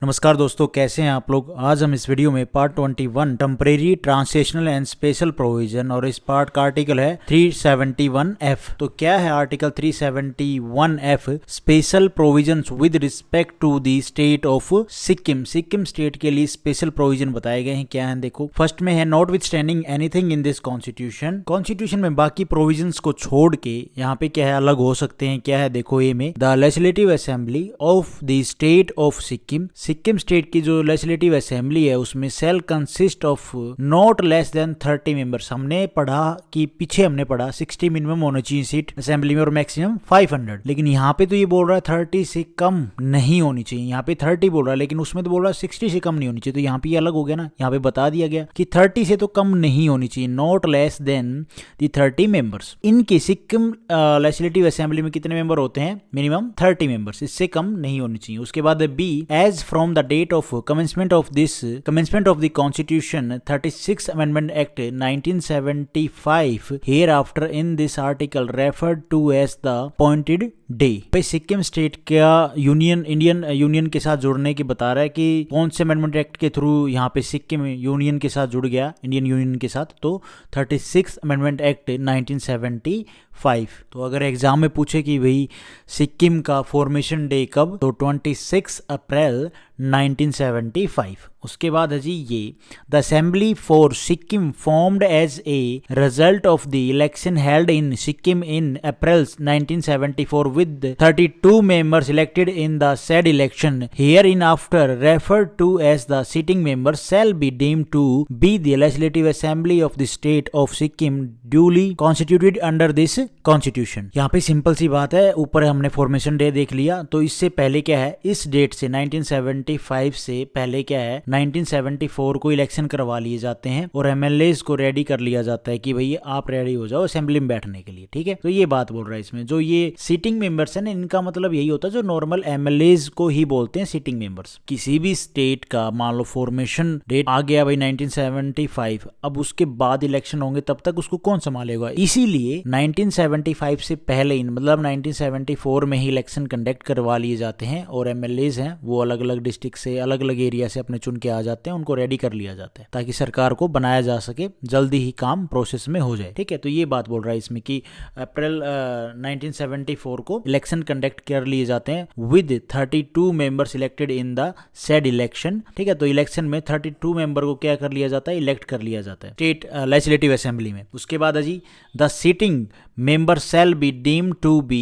नमस्कार दोस्तों, कैसे हैं आप लोग। आज हम इस वीडियो में part 21 temporary translational and special provision और इस पार्ट का आर्टिकल है 371F। तो क्या है article 371F? Special provisions with respect to the state of Sikkim. Sikkim state के लिए स्पेशल प्रोविजन बताए गए हैं। क्या है देखो, फर्स्ट में है not with standing anything in this constitution. Constitution में बाकी प्रोविजंस को छोड़ के यहाँ पे क्या है अलग हो सकते हैं। क्या है देखो, ए में the legislative assembly of the state of Sikkim. Sikkim state की जो लेजिस्लेटिव असेंबली है उसमें shall consist of not less than 30 members. हमने पढ़ा कि पीछे हमने पढ़ा 60 मिनिमम होना चाहिए सीट असेंबली में और मैक्सिमम 500, लेकिन यहाँ पे तो ये बोल रहा है 30 से कम नहीं होनी चाहिए। यहाँ पे 30 बोल रहा है लेकिन उसमें तो बोल रहा है 60 से कम नहीं होनी चाहिए। तो यहाँ पे ये अलग हो गया ना, यहाँ पे बता दिया गया कि 30 से तो कम नहीं होनी चाहिए, not less then the 30 members. इनके सिक्किम लेजिस्लेटिव असेंबली में कितने मेंबर होते हैं? मिनिमम 30 मेंबर्स, इससे कम नहीं होनी चाहिए। उसके बाद B, as from the date of commencement of the Constitution 36 Amendment Act 1975 hereafter in this article referred to as the appointed day। भाई सिक्किम स्टेट का इंडियन यूनियन के साथ जुड़ने की बता रहा है कि कौन से अमेंडमेंट एक्ट के थ्रू यहाँ पे सिक्किम यूनियन के साथ जुड़ गया, इंडियन यूनियन के साथ। तो 36 अमेंडमेंट एक्ट 1975। तो अगर एग्जाम में पूछे कि भाई सिक्किम का फॉर्मेशन डे कब, तो 26 अप्रैल 1975। उसके बाद है जी ये the assembly for Sikkim formed as a result of the election held in Sikkim in April 1974 with 32 members elected in the said election herein after referred to as the sitting members shall be deemed to be the legislative assembly of the state of Sikkim duly constituted under this constitution। यहाँ पे simple सी बात है, ऊपर हमने formation day देख लिया। तो इससे पहले क्या है, इस डेट से 1975 से पहले क्या है, 1974 को इलेक्शन करवा लिए जाते हैं और एमएलएस को रेडी कर लिया जाता है कि भाई आप रेडी हो जाओ असेंबली में बैठने के लिए। ठीक है, तो ये बात बोल रहा है इसमें। जो ये सिटिंग मेंबर्स है ना, इनका मतलब यही होता है जो नॉर्मल एमएलएस को ही बोलते हैं सिटिंग मेंबर्स। किसी भी स्टेट का मान लो फॉर्मेशन डेट आ गया भाई 1975, अब उसके बाद इलेक्शन होंगे तब तक उसको कौन संभालेगा। इसीलिए 1975 से पहले ही मतलब 1974 में ही इलेक्शन कंडक्ट करवा लिए जाते हैं और एमएलएस हैं वो अलग अलग डिस्ट्रिक्ट से अलग अलग एरिया से अपने चुन के आ जाते हैं, उनको रेडी कर लिया जाता है ताकि सरकार को बनाया जा सके, जल्दी ही काम प्रोसेस में हो जाए। ठीक है, तो ये बात बोल रहा है इसमें कि अप्रैल 1974 को इलेक्शन कंडक्ट कर लिए जाते हैं with 32 members elected in the said election. ठीक है, तो इलेक्शन में 32 मेंबर को क्या कर लिया जाता है, इलेक्ट कर लिया जाता है स्टेट लेजिस्लेटिव असेंबली में। उसके बाद है G the sitting member shall be deemed to be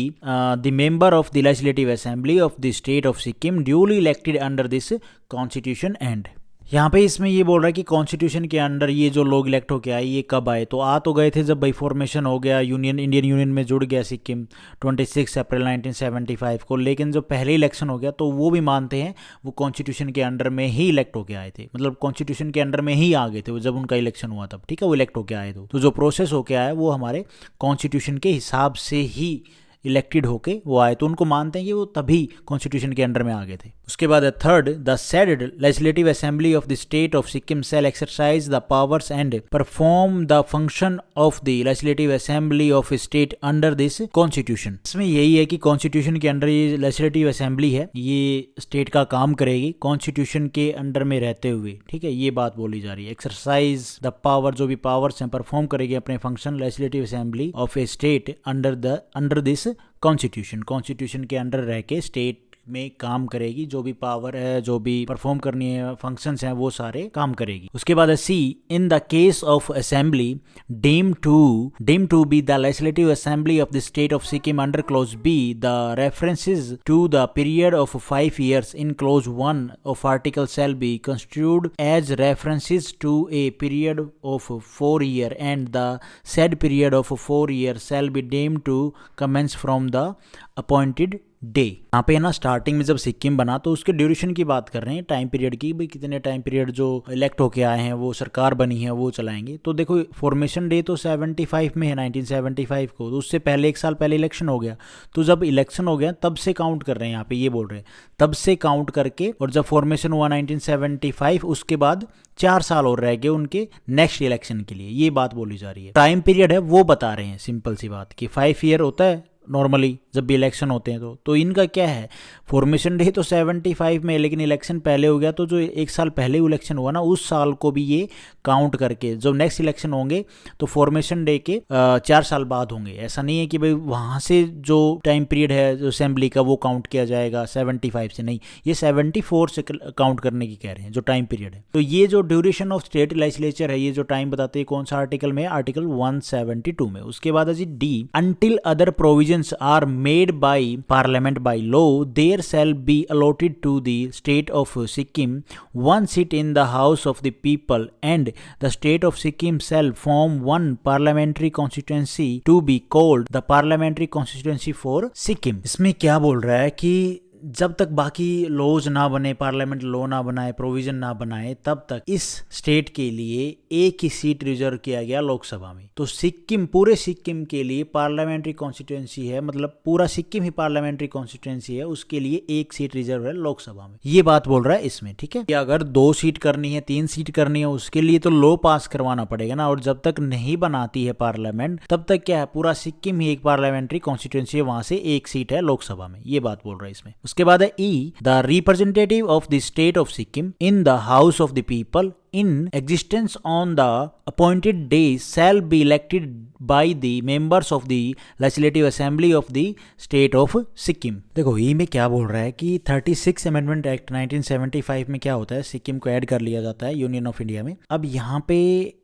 the member of the legislative assembly of the state of Sikkim duly elected under this constitution and। यहाँ पे इसमें ये बोल रहा है कि कॉन्स्टिट्यूशन के अंडर ये जो लोग इलेक्ट होके आए ये कब आए, तो आ तो गए थे जब भाई फॉर्मेशन हो गया, यूनियन इंडियन यूनियन में जुड़ गया सिक्किम 26 अप्रैल 1975 को। लेकिन जो पहले इलेक्शन हो गया तो वो भी मानते हैं वो कॉन्स्टिट्यूशन के अंडर में ही इलेक्ट होके आए थे, मतलब कॉन्स्टिट्यूशन के अंडर में ही आ गए थे वो जब उनका इलेक्शन हुआ तब। ठीक है, वो इलेक्ट होके आए थे, तो जो प्रोसेस होके आया वो हमारे कॉन्स्टिट्यूशन के हिसाब से ही इलेक्टेड होके वो आए, तो उनको मानते हैं कि वो तभी कॉन्स्टिट्यूशन के अंडर में आ गए थे। उसके बाद third, the said legislative assembly of the state of Sikkim shall exercise the powers and perform the function of the legislative assembly of state under this constitution. इसमें यही है कि कॉन्स्टिट्यूशन के अंडर ये लेजिस्लेटिव असेंबली है, ये स्टेट का काम करेगी कॉन्स्टिट्यूशन के अंडर में रहते हुए। ठीक है, ये बात बोली जा रही है। एक्सरसाइज द पावर, जो भी पावर्स हैं, परफॉर्म करेगी अपने function legislative assembly of A state under this constitution के अंडर रह के स्टेट में काम करेगी, जो भी पावर है, जो भी परफॉर्म करनी है, फंक्शंस हैं, वो सारे काम करेगी। उसके बाद C, in the case of assembly deem to be the legislative assembly of the state of Sikkim under clause B, the references to the period of 5 years in clause 1 of article shall be construed as references to a period of 4 years and the said period of 4 years shall be deemed to commence from the appointed day. यहाँ पे ना starting में जब सिक्किम बना तो उसके duration की बात कर रहे हैं, टाइम पीरियड की, भाई कितने टाइम पीरियड जो इलेक्ट होके आए हैं वो सरकार बनी है वो चलाएंगे। तो देखो फॉर्मेशन डे तो 75 में है, 1975 को, तो उससे पहले 1 साल पहले इलेक्शन हो गया। तो जब इलेक्शन हो गया तब से काउंट कर रहे हैं, यहाँ पे ये बोल रहे हैं तब से काउंट करके, और जब फॉर्मेशन हुआ 1975 उसके बाद 4 साल और रह गए उनके नेक्स्ट इलेक्शन के लिए, ये बात बोली जा रही है। टाइम पीरियड है वो बता रहे हैं, सिंपल सी बात कि 5 year होता है नॉर्मली जब भी इलेक्शन होते हैं तो इनका क्या है, फॉर्मेशन डे तो 75 में, लेकिन इलेक्शन पहले हो गया, तो जो एक साल पहले इलेक्शन हुआ ना उस साल को भी ये काउंट करके जब नेक्स्ट इलेक्शन होंगे तो फॉर्मेशन डे के 4 साल बाद होंगे। ऐसा नहीं है कि भाई वहाँ से जो टाइम पीरियड है जो असेंबली का वो काउंट किया जाएगा 75 से, नहीं, ये 74 से काउंट करने की कह रहे हैं जो टाइम पीरियड है। तो ये जो ड्यूरेशन ऑफ स्टेट लेजिस्लेचर है, ये जो टाइम बताते हैं कौन सा आर्टिकल में, आर्टिकल 172 में। उसके बाद है जी D, until other provisions are made by parliament by law there shall be allotted to the state of Sikkim one seat in the house of the people and the state of Sikkim shall form one parliamentary constituency to be called the parliamentary constituency for Sikkim. इसमें क्या बोल रहा है कि जब तक बाकी laws ना बने, पार्लियामेंट लॉ ना बनाए, प्रोविजन ना बनाए, तब तक इस स्टेट के लिए एक ही सीट रिजर्व किया गया लोकसभा में। तो सिक्किम, पूरे सिक्किम के लिए पार्लियामेंट्री कॉन्स्टिट्यूएंसी है, मतलब पूरा सिक्किम ही पार्लियामेंट्री कॉन्स्टिट्यूएंसी है, उसके लिए एक सीट रिजर्व है लोकसभा में। ये बात बोल रहा है इसमें, ठीक है। कि अगर 2 सीट करनी है, 3 सीट करनी है, उसके लिए तो लॉ पास करवाना पड़ेगा ना, और जब तक नहीं बनाती है पार्लियामेंट तब तक क्या है, पूरा सिक्किम ही एक पार्लियामेंट्री कॉन्स्टिट्यूएंसी है, वहां से एक सीट है लोकसभा में। ये बात बोल रहा है इसमें। उसके बाद है E, the representative of the state of Sikkim in the house of the people in existence on the appointed days shall be elected by the members of the legislative assembly of the state of Sikkim। देखो ये में क्या बोल रहा है कि 36 amendment act 1975 में क्या होता है, सिक्किम को ऐड कर लिया जाता है यूनियन ऑफ इंडिया में। अब यहाँ पे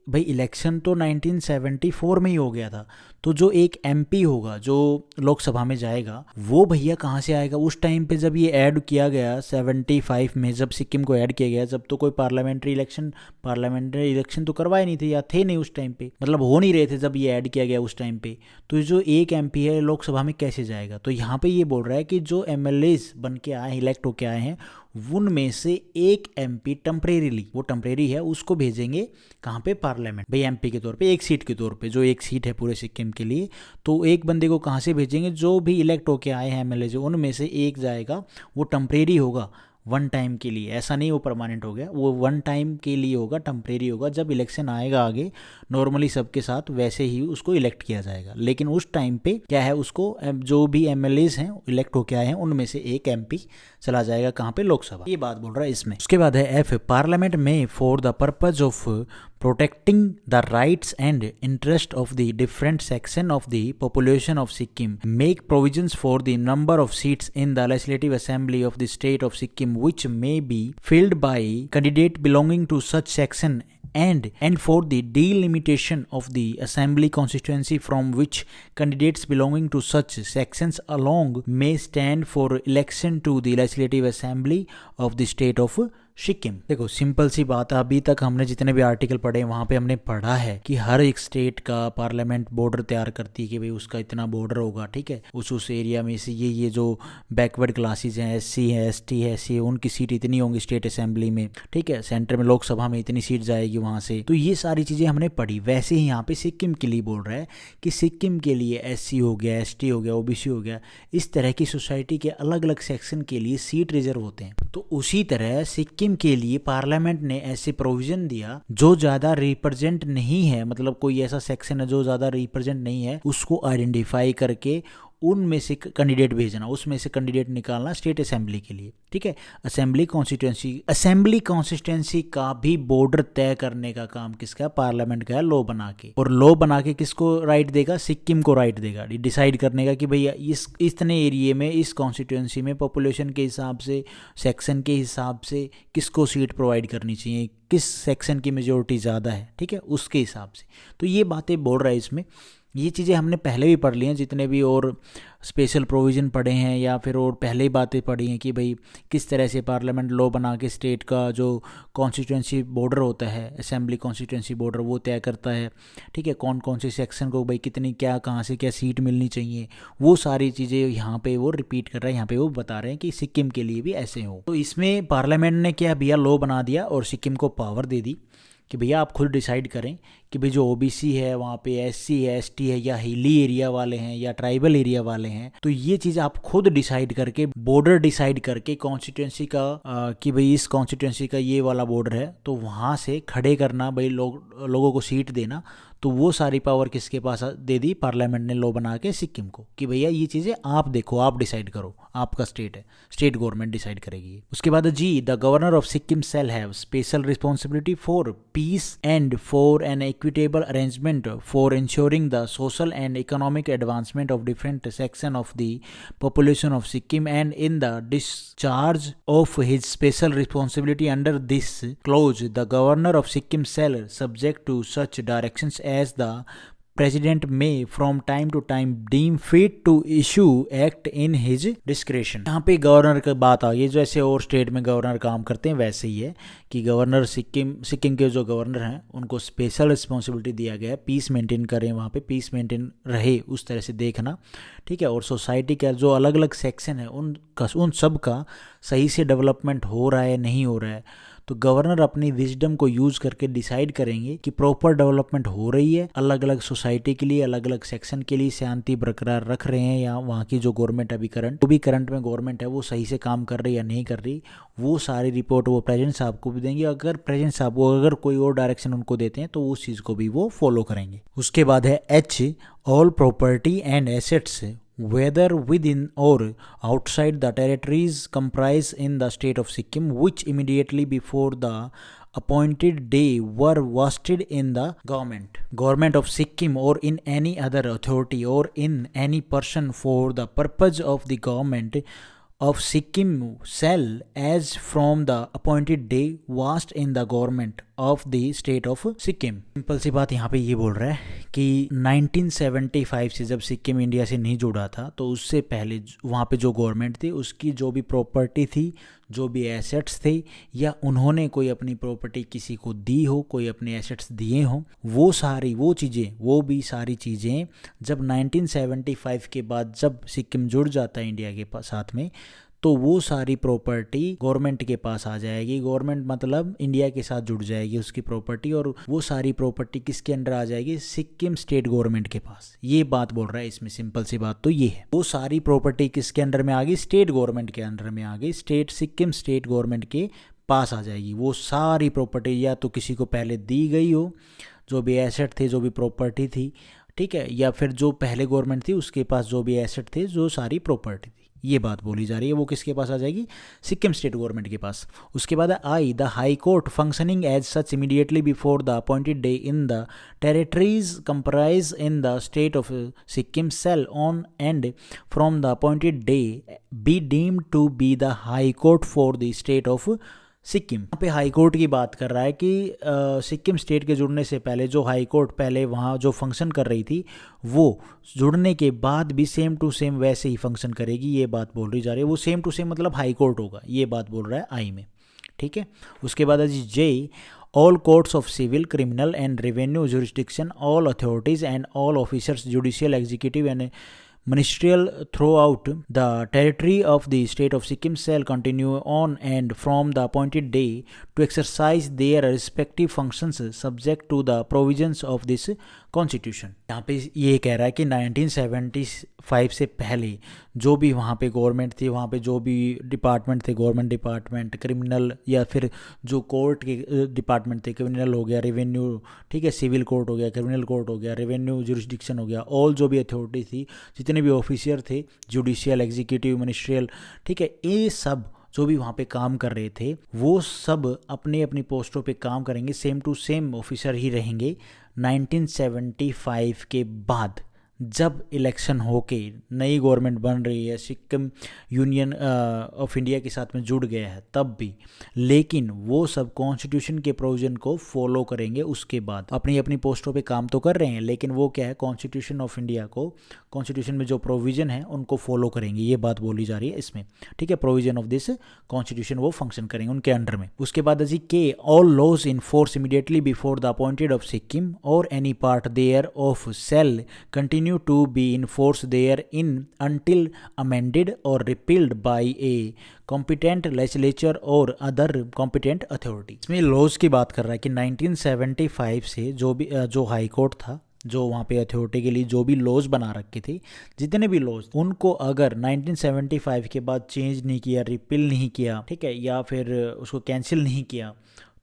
भाई इलेक्शन तो 1974 में ही हो गया था, तो जो एक एमपी होगा जो लोकसभा में जाएगा वो भैया कहाँ से आएगा? उस टाइम पे जब ये ऐड किया गया 75 में, जब सिक्किम को ऐड किया गया, जब तो कोई पार्लियामेंट्री इलेक्शन तो करवाए नहीं थे या थे नहीं उस टाइम पे, मतलब हो नहीं रहे थे जब ये ऐड किया गया उस टाइम पे। तो जो एक एमपी है लोकसभा में कैसे जाएगा? तो यहाँ पे ये बोल रहा है कि जो एमएलएज बन के आए हैं, इलेक्ट होके आए हैं, उनमें से एक एमपी टेम्परेरीली, वो टेम्परेरी है, उसको भेजेंगे कहाँ पे? पार्लियामेंट। भाई एमपी के तौर पे, एक सीट के तौर पे, जो एक सीट है पूरे सिक्किम के लिए, तो एक बंदे को कहाँ से भेजेंगे? जो भी इलेक्ट होके आए हैं एमएलए, जो उनमें से एक जाएगा, वो टेम्परेरी होगा, वन टाइम के लिए। ऐसा नहीं वो परमानेंट हो गया, वो वन टाइम के लिए होगा, टेम्परेरी होगा। जब इलेक्शन आएगा आगे नॉर्मली सबके साथ वैसे ही उसको इलेक्ट किया जाएगा, लेकिन उस टाइम पे क्या है, उसको जो भी एमएलएज हैं इलेक्ट होके आए हैं उनमें से एक एमपी चला जाएगा कहाँ पे? लोकसभा। ये बात बोल रहा है इसमें। उसके बाद है एफ, पार्लियामेंट में for the purpose of protecting the rights and interest of the different section of the population of Sikkim make provisions for the number of seats in the legislative assembly of the state of Sikkim which may be filled by candidate belonging to such section and for the delimitation of the assembly constituency from which candidates belonging to such sections along may stand for election to the legislative assembly of the state of Sikkim. देखो simple सी बात है, अभी तक हमने जितने भी article पढ़े हैं वहाँ पे हमने पढ़ा है कि हर एक स्टेट का पार्लियामेंट बॉर्डर तैयार करती है कि भाई उसका इतना बॉर्डर होगा, ठीक है, उस एरिया में से ये जो बैकवर्ड क्लासेज हैं, एससी है, एसटी है, एससी है, उनकी सीट इतनी होंगी स्टेट असेंबली में, ठीक है, सेंटर में लोकसभा में इतनी सीट जाएगी वहाँ से। तो ये सारी चीज़ें हमने पढ़ी। वैसे ही यहाँ पे सिक्किम के लिए बोल रहा है कि सिक्किम के लिए एससी हो गया, एसटी हो गया, ओबीसी हो गया, इस तरह की सोसाइटी के अलग अलग सेक्शन के लिए सीट रिजर्व होते हैं। तो उसी तरह सिक्किम के लिए पार्लियामेंट ने ऐसे प्रोविजन दिया, जो ज्यादा रिप्रेजेंट नहीं है, मतलब कोई ऐसा सेक्शन है जो ज्यादा रिप्रेजेंट नहीं है, उसको आइडेंटिफाई करके उनमें से कैंडिडेट भेजना, उसमें से कैंडिडेट निकालना स्टेट असेंबली के लिए, ठीक है। असेंबली कॉन्स्टिट्यूएंसी का भी बॉर्डर तय करने का काम किसका? पार्लियामेंट का है, लॉ बना के। और लॉ बना के किसको राइट देगा? सिक्किम को राइट देगा डिसाइड करने का कि भैया इस इतने एरिए में, इस कॉन्स्टिट्यूएंसी में पॉपुलेशन के हिसाब से, सेक्शन के हिसाब से किसको सीट प्रोवाइड करनी चाहिए, किस सेक्शन की मेजोरिटी ज़्यादा है, ठीक है, उसके हिसाब से। तो ये बातें बोल रहा है इसमें। ये चीज़ें हमने पहले भी पढ़ ली हैं, जितने भी और स्पेशल प्रोविज़न पढ़े हैं या फिर और पहले ही बातें पढ़ी हैं कि भाई किस तरह से पार्लियामेंट लॉ बना के स्टेट का जो कॉन्स्टिट्यूएंसी बॉर्डर होता है, असेंबली कॉन्स्टिट्यूएंसी बॉर्डर, वो तय करता है, ठीक है, कौन कौन से सेक्शन को भाई कितनी क्या कहाँ से क्या सीट मिलनी चाहिए, वो सारी चीज़ें यहाँ पे वो रिपीट कर रहा है। यहाँ पे वो बता रहे हैं कि सिक्किम के लिए भी ऐसे हो। तो इसमें पार्लियामेंट ने क्या भैया लॉ बना दिया और सिक्किम को पावर दे दी कि भैया आप खुद डिसाइड करें कि भाई जो ओबीसी है वहाँ पे, एससी है, एसटी है, या हिली एरिया वाले हैं या ट्राइबल एरिया वाले हैं, तो ये चीज़ आप खुद डिसाइड करके, बॉर्डर डिसाइड करके कॉन्स्टिट्यूएंसी का कि भाई इस कॉन्स्टिट्यूएंसी का ये वाला बॉर्डर है, तो वहाँ से खड़े करना, भाई लोगों को सीट देना, तो वो सारी पावर किसके पास दे दी, पार्लियामेंट ने लॉ बना के सिक्किम को कि भैया ये चीज़ें आप देखो, आप डिसाइड करो, आपका स्टेट है, स्टेट गवर्नमेंट डिसाइड करेगी। उसके बाद G, the governor of Sikkim shall have special responsibility for peace and for an equitable arrangement for ensuring the social and economic advancement of different section of the population of Sikkim, and in the discharge of his special responsibility under this clause, the governor of Sikkim shall, subject to such directions as the President may from time to time deem fit to issue act in his discretion। यहाँ पे governor की बात आ गई, जैसे और state में governor काम करते हैं वैसे ही है कि गवर्नर सिक्किम के जो गवर्नर हैं उनको स्पेशल रिस्पॉन्सिबिलिटी दिया गया है, पीस मेंटेन करें, वहाँ पे पीस मेंटेन रहे उस तरह से देखना, ठीक है। और सोसाइटी का जो अलग अलग सेक्शन है उन सब का सही से डेवलपमेंट हो रहा है नहीं हो रहा है, तो गवर्नर अपनी विजडम को यूज करके डिसाइड करेंगे कि प्रॉपर डेवलपमेंट हो रही है, अलग अलग सोसाइटी के लिए, अलग अलग सेक्शन के लिए शांति बरकरार रख रहे हैं, या वहाँ की जो गवर्नमेंट अभी करंट में गवर्नमेंट है वो सही से काम कर रही है या नहीं कर रही, वो सारी रिपोर्ट वो प्रेसिडेंट साहब को भी देंगे। अगर प्रेसिडेंट साहब वो अगर कोई और डायरेक्शन उनको देते हैं तो उस चीज़ को भी वो फॉलो करेंगे। उसके बाद है H, all property and assets whether within or outside the territories comprised in the state of Sikkim which immediately before the appointed day were vested in the government of Sikkim or in any other authority or in any person for the purpose of the government of Sikkim shall as from the appointed day vest in the government of the state of Sikkim। Simple सी बात यहाँ पे ये बोल रहा है कि 1975 से जब सिक्किम इंडिया से नहीं जुड़ा था तो उससे पहले वहाँ पे जो गवर्नमेंट थी उसकी जो भी प्रॉपर्टी थी, जो भी एसेट्स थे, या उन्होंने कोई अपनी प्रॉपर्टी किसी को दी हो, कोई अपने एसेट्स दिए हों, वो सारी चीज़ें जब 1975 के बाद जब सिक्किम जुड़ जाता है इंडिया के साथ में, तो वो सारी प्रॉपर्टी गवर्नमेंट के पास आ जाएगी। गवर्नमेंट मतलब इंडिया के साथ जुड़ जाएगी उसकी प्रॉपर्टी, और वो सारी प्रॉपर्टी किसके अंडर आ जाएगी, सिक्किम स्टेट गवर्नमेंट के पास। ये बात बोल रहा है इसमें, सिंपल सी बात तो ये है। वो सारी प्रॉपर्टी किसके अंडर में आ गई, स्टेट गवर्नमेंट के अंडर में आ गई, सिक्किम स्टेट गवर्नमेंट के पास आ जाएगी वो सारी प्रॉपर्टी। या तो किसी को पहले दी गई हो, जो भी एसेट थे, जो भी प्रॉपर्टी थी, ठीक है, या फिर जो पहले गवर्नमेंट थी उसके पास जो भी एसेट थे, जो सारी प्रॉपर्टी थी, ये बात बोली जा रही है, वो किसके पास आ जाएगी, सिक्किम स्टेट गवर्नमेंट के पास। उसके बाद I, the high court functioning as such immediately before the appointed day in the territories comprise in the state of Sikkim shall on and from the appointed day be deemed to be the high court for the state of Sikkim. यहाँ पे high court की बात कर रहा है कि Sikkim state के जुड़ने से पहले जो हाई कोर्ट पहले वहाँ जो फंक्शन कर रही थी, वो जुड़ने के बाद भी सेम टू सेम वैसे ही फंक्शन करेगी, ये बात बोल रही जा रही है। वो सेम टू सेम मतलब हाई कोर्ट होगा, ये बात बोल रहा है आई में, ठीक है। उसके बाद जी जे, all courts of civil, criminal and revenue jurisdiction, all authorities and all officers, judicial, executive and ministerial throughout the territory of the state of Sikkim shall continue on and from the appointed day to exercise their respective functions subject to the provisions of this constitution। यहाँ पे ये कह रहा है कि 1975 से पहले जो भी वहाँ पे गवर्नमेंट थी, वहाँ पे जो भी डिपार्टमेंट थे, गवर्नमेंट डिपार्टमेंट, क्रिमिनल या फिर जो कोर्ट के डिपार्टमेंट थे, क्रिमिनल हो गया, रेवेन्यू, ठीक है, सिविल कोर्ट हो गया, क्रिमिनल कोर्ट हो गया, रेवेन्यू जुरिस्डिक्शन हो गया, ऑल जो भी अथॉरिटी थी, जितने भी ऑफिसर थे, जुडिशियल, एग्जीक्यूटिव, मिनिस्ट्रियल, ठीक है, ये सब जो भी वहाँ पे काम कर रहे थे वो सब अपने अपनी पोस्टों पे काम करेंगे, सेम टू सेम ऑफिसर ही रहेंगे। 1975 के बाद जब इलेक्शन होके नई गवर्नमेंट बन रही है, सिक्किम यूनियन ऑफ इंडिया के साथ में जुड़ गया है तब भी, लेकिन वो सब कॉन्स्टिट्यूशन के प्रोविजन को फॉलो करेंगे। उसके बाद अपनी अपनी पोस्टों पे काम तो कर रहे हैं, लेकिन वो क्या है, कॉन्स्टिट्यूशन ऑफ इंडिया को, कॉन्स्टिट्यूशन में जो प्रोविजन है उनको फॉलो करेंगे, ये बात बोली जा रही है इसमें, ठीक है। प्रोविजन ऑफ दिस कॉन्स्टिट्यूशन वो फंक्शन करेंगे उनके अंडर में। उसके बाद जी K, all laws in force immediately before the appointed of Sikkim or any part thereof shall continue to be in force therein until amended or repealed by a competent legislature or other competent authority। इसमें laws की बात कर रहा है कि 1975 से जो high court था, जो वहाँ पे अथॉरिटी के लिए जो भी लॉज बना रखे थे, जितने भी लॉज, उनको अगर 1975 के बाद चेंज नहीं किया, रिपील नहीं किया, ठीक है, या फिर उसको कैंसिल नहीं किया,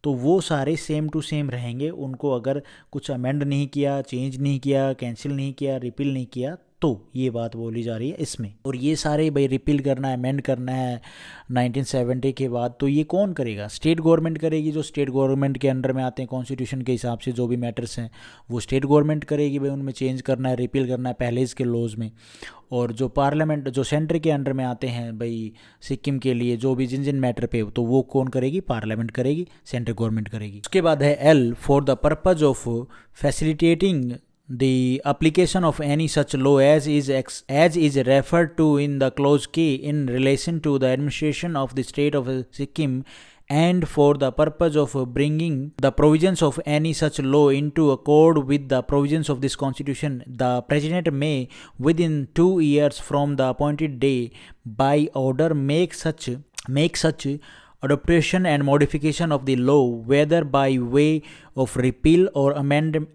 तो वो सारे सेम टू सेम रहेंगे। उनको अगर कुछ अमेंड नहीं किया, चेंज नहीं किया, कैंसिल नहीं किया, रिपील नहीं किया, तो ये बात बोली जा रही है इसमें। और ये सारे भाई रिपील करना है, अमेंड करना है 1970 के बाद, तो ये कौन करेगा? स्टेट गवर्नमेंट करेगी। जो स्टेट गवर्नमेंट के अंडर में आते हैं कॉन्स्टिट्यूशन के हिसाब से जो भी मैटर्स हैं वो स्टेट गवर्नमेंट करेगी भाई, उनमें चेंज करना है, रिपील करना है पहले इसके लॉज में। और जो पार्लियामेंट, जो सेंटर के अंडर में आते हैं भाई सिक्किम के लिए जो भी जिन जिन मैटर पे, तो वो कौन करेगी? पार्लियामेंट करेगी, सेंट्रल गवर्नमेंट करेगी। उसके बाद है L, for the purpose of facilitating the application of any such law as is referred to in the clause K in relation to the administration of the state of Sikkim, and for the purpose of bringing the provisions of any such law into accord with the provisions of this constitution, the president may within 2 years from the appointed day by order make such adaptation and modification of the law, whether by way of repeal or amendment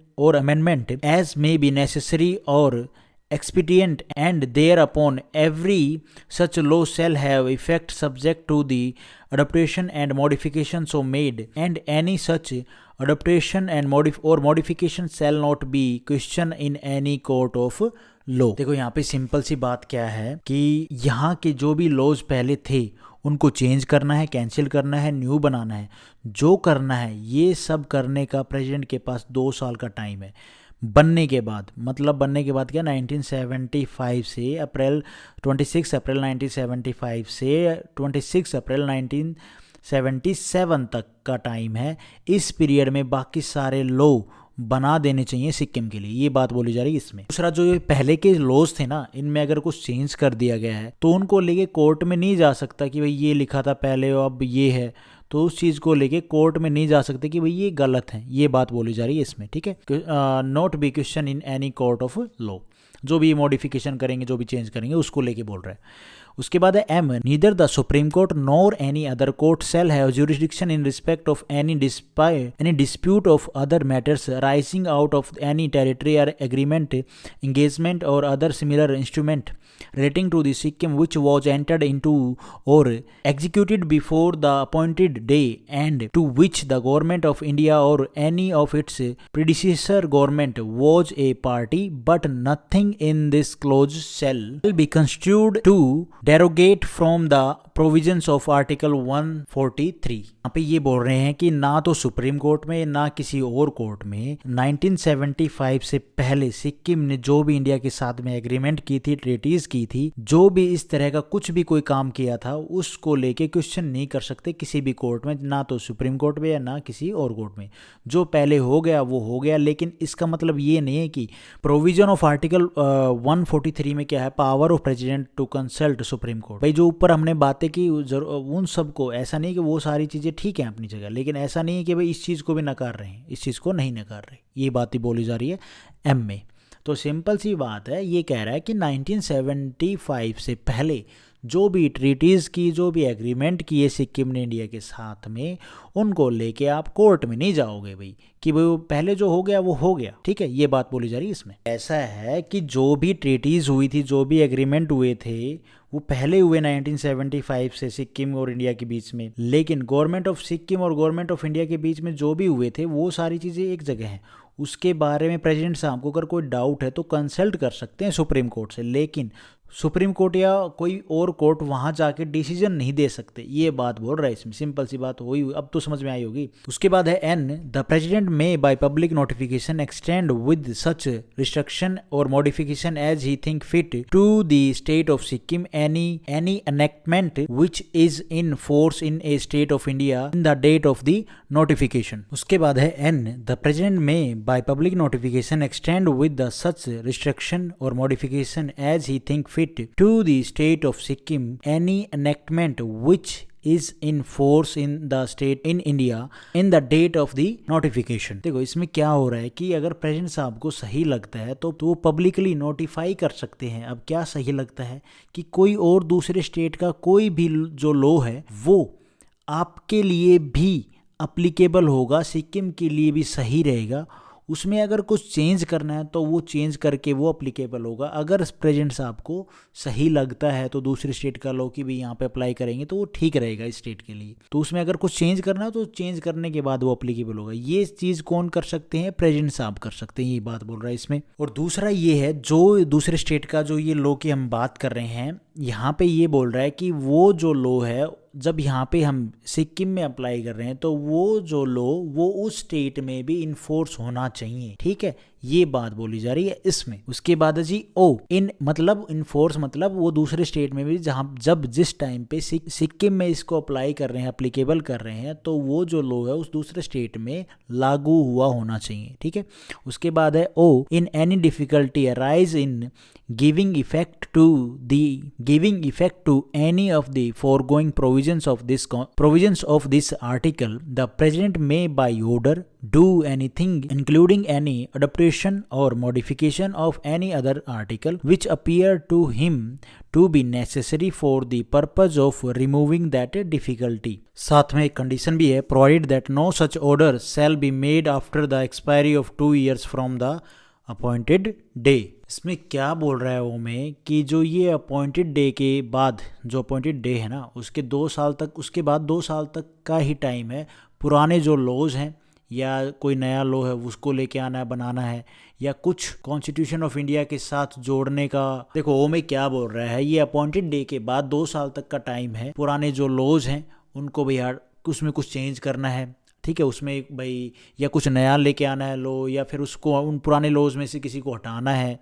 as may be necessary or expedient, and thereupon every such law shall have effect subject to the adaptation and modification so made, and any such adaptation and modification shall not be questioned in any court of law। देखो यहाँ पे simple सी बात क्या है कि यहाँ के जो भी लॉज पहले थे उनको चेंज करना है, कैंसिल करना है, न्यू बनाना है, जो करना है ये सब करने का प्रेसिडेंट के पास 2 साल का टाइम है बनने के बाद। मतलब बनने के बाद क्या, 1975 से 26 अप्रैल 1975 से 26 अप्रैल 1977 तक का टाइम है। इस पीरियड में बाकी सारे लॉ बना देने चाहिए सिक्किम के लिए, ये बात बोली जा रही है इसमें। दूसरा, जो ये पहले के लॉज थे ना, इनमें अगर कुछ चेंज कर दिया गया है तो उनको लेके कोर्ट में नहीं जा सकता कि भाई ये लिखा था पहले और अब ये है, तो उस चीज़ को लेके कोर्ट में नहीं जा सकते कि भाई ये गलत है, ये बात बोली जा रही है इसमें, ठीक है। Not be question in any court of law, जो भी मॉडिफिकेशन करेंगे, जो भी चेंज करेंगे उसको लेके बोल रहा है। उसके बाद है M, neither the supreme court nor any other court shall have jurisdiction in respect of any dispute of other matters arising out of any territory or agreement, engagement or other similar instrument relating to the Sikkim which was entered into or executed before the appointed day, and to which the government of India or any of its predecessor government was a party, but nothing in this clause shall be construed to derogate from the provisions of article 143। यहाँ पे ये बोल रहे हैं कि ना तो supreme court में ना किसी और कोर्ट में 1975 से पहले सिक्किम ने जो भी इंडिया के साथ में एग्रीमेंट की थी, ट्रीटीज की थी, जो भी इस तरह का कुछ भी कोई काम किया था उसको लेके क्वेश्चन नहीं कर सकते किसी भी कोर्ट में, ना तो सुप्रीम कोर्ट में या ना किसी और कोर्ट में। जो पहले हो गया वो हो गया, लेकिन इसका मतलब ये नहीं है कि प्रोविजन ऑफ आर्टिकल 143 में क्या है, power of president to consult supreme court. भाई जो ऊपर हमने बातें कि उन सबको, ऐसा नहीं कि वो सारी चीज़ें ठीक हैं अपनी जगह, लेकिन ऐसा नहीं है कि भाई इस चीज़ को भी नकार रहे हैं, इस चीज़ को नहीं नकार रहे, ये बात ही बोली जा रही है एम में। तो सिंपल सी बात है, ये कह रहा है कि 1975 से पहले जो भी ट्रीटीज़ की, जो भी एग्रीमेंट किए सिक्किम ने इंडिया के साथ में, उनको लेके आप कोर्ट में नहीं जाओगे भाई कि भाई वो पहले जो हो गया वो हो गया, ठीक है, ये बात बोली जा रही है इसमें। ऐसा है कि जो भी ट्रीटीज़ हुई थी, जो भी एग्रीमेंट हुए थे, वो पहले हुए 1975 से सिक्किम और इंडिया के बीच में, लेकिन गवर्नमेंट ऑफ सिक्किम और गवर्नमेंट ऑफ इंडिया के बीच में जो भी हुए थे वो सारी चीज़ें एक जगह हैं। उसके बारे में प्रेसिडेंट साहब को अगर कोई डाउट है तो कंसल्ट कर सकते हैं सुप्रीम कोर्ट से, लेकिन सुप्रीम कोर्ट या कोई और कोर्ट वहां जाके डिसीजन नहीं दे सकते, ये बात बोल रहा है इसमें। सिंपल सी बात हुई, अब तो समझ में आई होगी। उसके बाद है N, the president may by public notification extend with such restriction or modification as he think fit to the state of Sikkim any enactment which is in force in a state of India in the date of the notification. उसके बाद है N, the president may by public notification extend with the such restriction or modification as he think fit to the state of Sikkim any enactment which is in force in the state in India in the date of the notification। देखो इसमें क्या हो रहा है कि अगर president साहब को सही लगता है तो वो पब्लिकली नोटिफाई कर सकते हैं। अब क्या सही लगता है कि कोई और दूसरे स्टेट का कोई भी जो लॉ है वो आपके लिए भी अप्लीकेबल होगा, सिक्किम के लिए भी सही रहेगा, उसमें अगर कुछ चेंज करना है तो वो चेंज करके वो अप्लीकेबल होगा। अगर प्रेजेंट साहब को सही लगता है तो दूसरे स्टेट का लॉ की भी यहाँ पे अप्लाई करेंगे तो वो ठीक रहेगा इस स्टेट के लिए। तो उसमें अगर कुछ चेंज करना है तो चेंज करने के बाद वो अप्लीकेबल होगा। ये चीज़ कौन कर सकते हैं? प्रेजेंट साहब कर सकते हैं, ये बात बोल रहा है इसमें। और दूसरा ये है, जो दूसरे स्टेट का जो ये लॉ की हम बात कर रहे हैं, यहाँ पे ये बोल रहा है कि वो जो लॉ है जब यहाँ पे हम सिक्किम में अप्लाई कर रहे हैं तो वो जो लॉ वो उस स्टेट में भी इन्फोर्स होना चाहिए, ठीक है, ये बात बोली जा रही है इसमें। उसके बाद जी ओ इन मतलब इन्फोर्स मतलब वो दूसरे स्टेट में भी जहाँ जब जिस टाइम पे सिक्किम में इसको अप्लाई कर रहे हैं, अप्लीकेबल कर रहे हैं, तो वो जो लॉ है उस दूसरे स्टेट में लागू हुआ होना चाहिए, ठीक है। उसके बाद है O in any difficulty arise in giving effect to any of the foregoing provisions of this article, the president may by order do anything including any adaptation or modification of any other article which appear to him to be necessary for the purpose of removing that difficulty। साथ में एक condition भी है, provided that no such order shall be made after the expiry of 2 years from the appointed day. इसमें क्या बोल रहा है वो में कि जो ये अपॉइंटेड डे के बाद जो अपॉइंटेड डे है ना उसके 2 साल तक, उसके बाद 2 साल तक का ही टाइम है पुराने जो लॉज हैं या कोई नया लॉ है उसको लेके आना है, बनाना है, या कुछ कॉन्स्टिट्यूशन ऑफ इंडिया के साथ जोड़ने का। देखो वो में क्या बोल रहा है, ये अपॉइंटेड डे के बाद 2 साल तक का टाइम है, पुराने जो लॉज हैं उनको भी यार उसमें कुछ चेंज करना है, ठीक है, उसमें भाई या कुछ नया लेके आना है लो, या फिर उसको उन पुराने लॉज में से किसी को हटाना है,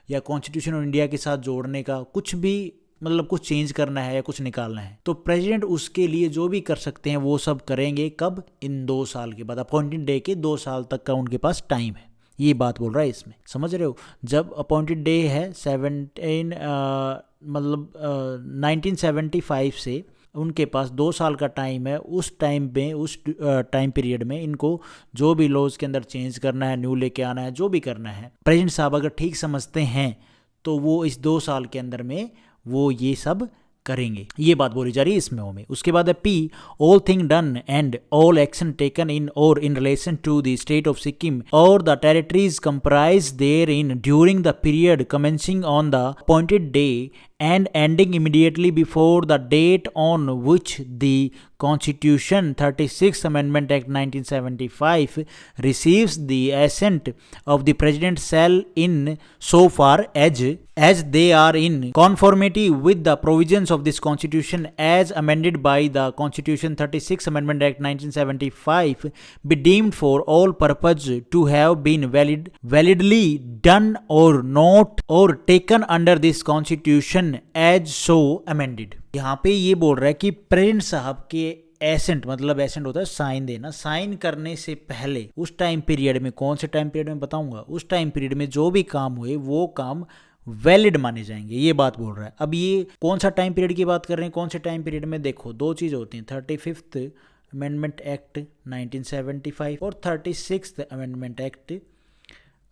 या कॉन्स्टिट्यूशन ऑफ इंडिया के साथ जोड़ने का कुछ भी मतलब कुछ चेंज करना है या कुछ निकालना है, तो प्रेसिडेंट उसके लिए जो भी कर सकते हैं वो सब करेंगे। कब? इन 2 साल के बाद, अपॉइंटेड डे के 2 साल तक का उनके पास टाइम है, ये बात बोल रहा है इसमें। समझ रहे हो? जब अपॉइंटेड डे है 1975 से उनके पास 2 साल का टाइम है, उस टाइम में उस टाइम पीरियड में इनको जो भी लॉज के अंदर चेंज करना है, न्यू लेके आना है, जो भी करना है, प्रेसिडेंट साहब अगर ठीक समझते हैं तो वो इस 2 साल के अंदर में वो ये सब करेंगे, ये बात बोली जा रही है इसमें में। उसके बाद है P all thing done and all action taken in or in relation to the state of Sikkim or the territories comprise there during the period commencing on the appointed day and ending immediately before the date on which the Constitution 36th Amendment Act 1975 receives the assent of the President shall in so far as they are in conformity with the provisions of this Constitution as amended by the Constitution 36th Amendment Act 1975 be deemed for all purpose to have been validly done or not or taken under this Constitution as so amended. यहाँ पे ये बोल रहा है कि president साहब के accent, मतलब एसेंट होता है साइन देना, साइन करने से पहले उस टाइम पीरियड में, कौन से टाइम पीरियड में बताऊंगा, उस टाइम पीरियड में जो भी काम हुए वो काम वैलिड माने जाएंगे, ये बात बोल रहा है। अब ये कौन सा टाइम पीरियड की बात कर रहे हैं, कौन से टाइम पीरियड में? देखो 2 चीज़ होती हैं, 35th अमेंडमेंट एक्ट 1975 और 36th अमेंडमेंट एक्ट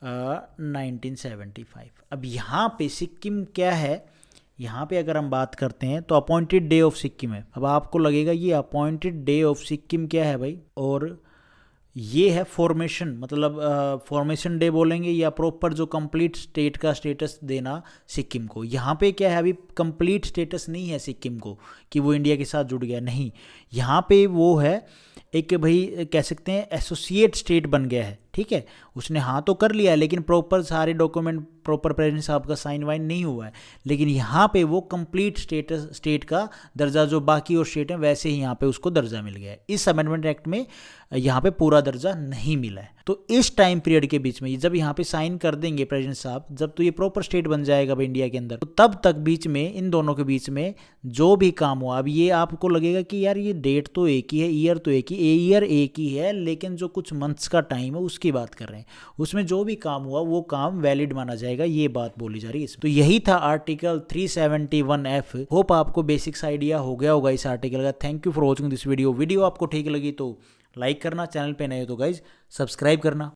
1975। अब यहाँ पे सिक्किम क्या है, यहाँ पे अगर हम बात करते हैं तो अपॉइंटेड डे ऑफ सिक्किम है। अब आपको लगेगा ये अपॉइंटेड डे ऑफ सिक्किम क्या है भाई, और ये है फॉर्मेशन, मतलब फॉर्मेशन डे बोलेंगे या प्रॉपर जो कंप्लीट स्टेट का स्टेटस देना सिक्किम को। यहाँ पे क्या है, अभी कंप्लीट स्टेटस नहीं है सिक्किम को कि वो इंडिया के साथ जुड़ गया, नहीं, यहाँ पे वो है एक भाई कह सकते हैं एसोसिएट स्टेट बन गया है, ठीक है। उसने हाँ तो कर लिया है लेकिन प्रॉपर सारे डॉक्यूमेंट प्रॉपर प्रेसिडेंट साहब का साइन वाइन नहीं हुआ है, लेकिन यहाँ पे वो कंप्लीट स्टेट का दर्जा जो बाकी और स्टेट है वैसे ही यहाँ पे उसको दर्जा मिल गया है। इस अमेंडमेंट एक्ट में यहाँ पे पूरा दर्जा नहीं मिला है। तो इस टाइम पीरियड के बीच में जब यहाँ पे साइन कर देंगे प्रेसिडेंट साहब, जब तो ये प्रॉपर स्टेट बन जाएगा भाई इंडिया के अंदर, तो तब तक बीच में इन दोनों के बीच में जो भी काम हुआ, अब ये आपको लगेगा कि यार ये डेट तो एक ही है, ईयर तो एक ही, ईयर एक ही है, लेकिन जो कुछ मंथ्स का टाइम है उसकी बात कर रहे हैं, उसमें जो भी काम हुआ वो काम वैलिड माना जाएगा, ये बात बोली जा रही है। तो यही था आर्टिकल 371F। होप आपको बेसिक्स आइडिया हो गया होगा इस आर्टिकल का। Thank you for watching this video. Video आपको ठीक लगी तो लाइक करना, चैनल पे नए हो तो गाइज सब्सक्राइब करना।